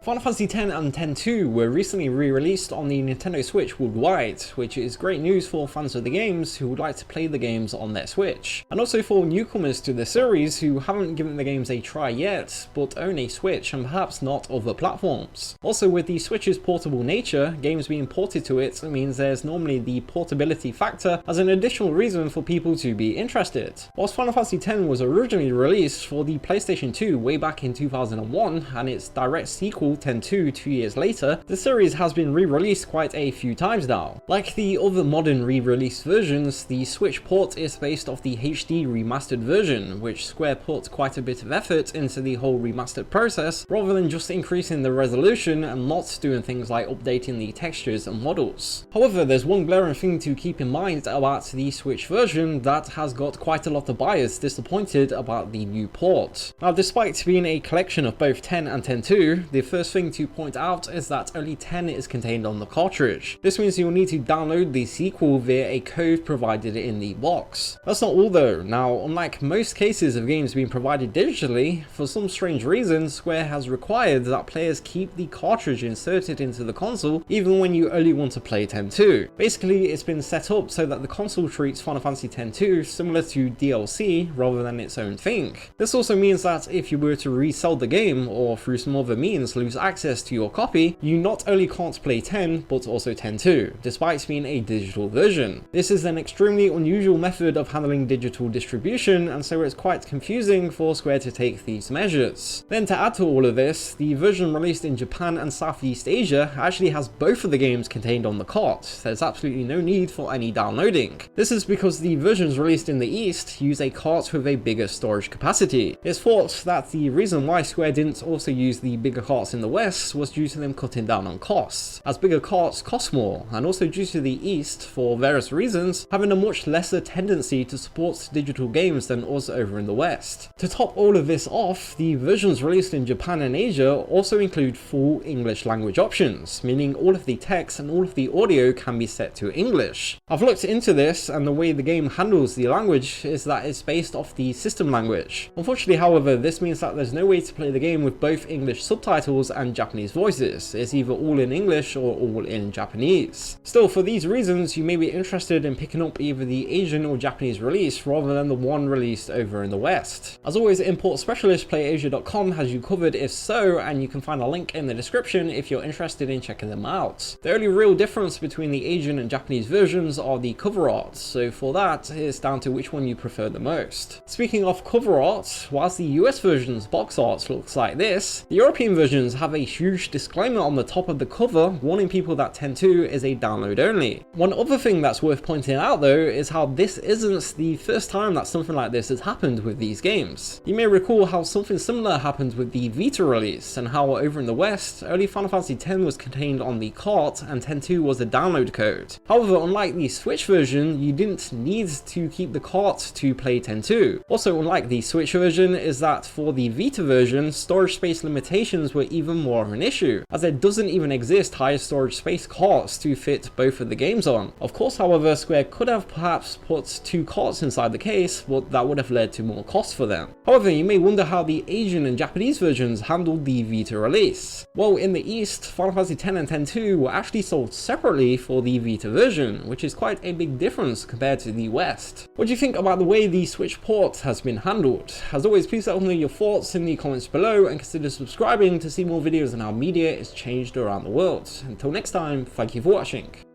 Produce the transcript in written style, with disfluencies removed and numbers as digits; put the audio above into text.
Final Fantasy X and X-2 were recently re-released on the Nintendo Switch worldwide, which is great news for fans of the games who would like to play the games on their Switch, and also for newcomers to the series who haven't given the games a try yet, but own a Switch and perhaps not other platforms. Also, with the Switch's portable nature, games being ported to it means there's normally the portability factor as an additional reason for people to be interested. Whilst Final Fantasy X was originally released for the PlayStation 2 way back in 2001, and its direct sequel X-2 2 years later, the series has been re-released quite a few times now. Like the other modern re-release versions, the Switch port is based off the HD remastered version, which Square put quite a bit of effort into the whole remastered process, rather than just increasing the resolution and not doing things like updating the textures and models. However, there's one glaring thing to keep in mind about the Switch version that has got quite a lot of buyers disappointed about the new port. Now, despite being a collection of both X and X-2, the first thing to point out is that only X is contained on the cartridge. This means you'll need to download the sequel via a code provided in the box. That's not all though. Now, unlike most cases of games being provided digitally, for some strange reason Square has required that players keep the cartridge inserted into the console even when you only want to play X-2. Basically, it's been set up so that the console treats Final Fantasy X-2 similar to DLC rather than its own thing. This also means that if you were to resell the game or through some other means lose access to your copy, you not only can't play X but also X-2, despite being a digital version. This is an extremely unusual method of handling digital distribution, and so it's quite confusing for Square to take these measures. Then to add to all of this, the version released in Japan and Southeast Asia actually has both of the games contained on the cart. There's absolutely no need for any downloading. This is because the versions released in the East use a cart with a bigger storage capacity. It's thought that the reason why Square didn't also use the bigger carts in the West was due to them cutting down on costs, as bigger carts cost more, and also due to the East, for various reasons, having a much lesser tendency to support digital games than us over in the West. To top all of this off, the versions released in Japan and Asia also include full English language options, meaning all of the text and all of the audio can be set to English. I've looked into this, and the way the game handles the language is that it's based off the system language. Unfortunately, however, this means that there's no way to play the game with both English subtitles and Japanese voices. It's either all in English or all in Japanese. Still, for these reasons, you may be interested in picking up either the Asian or Japanese release rather than the one released over in the West. As always, import specialist PlayAsia.com has you covered if so, and you can find a link in the description if you're interested in checking them out. The only real difference between the Asian and Japanese versions are the cover art, so for that, it's down to which one you prefer the most. Speaking of cover art, whilst the US version's box art looks like this, the European versions have a huge disclaimer on the top of the cover warning people that X-2 is a download only. One other thing that's worth pointing out though is how this isn't the first time that something like this has happened with these games. You may recall how something similar happened with the Vita release, and how over in the West, early Final Fantasy X was contained on the cart and X-2 was a download code. However, unlike the Switch version, you didn't need to keep the cart to play X-2. Also, unlike the Switch version, is that for the Vita version, storage space limitations were even more of an issue, as there doesn't even exist higher storage space carts to fit both of the games on. Of course, however, Square could have perhaps put two carts inside the case, but that would have led to more cost for them. However, you may wonder how the Asian and Japanese versions handled the Vita release. Well, in the East, Final Fantasy X and X-2 were actually sold separately for the Vita version, which is quite a big difference compared to the West. What do you think about the way the Switch port has been handled? As always, please let us know your thoughts in the comments below, and consider subscribing to see more videos on how media is changed around the world. Until next time, thank you for watching.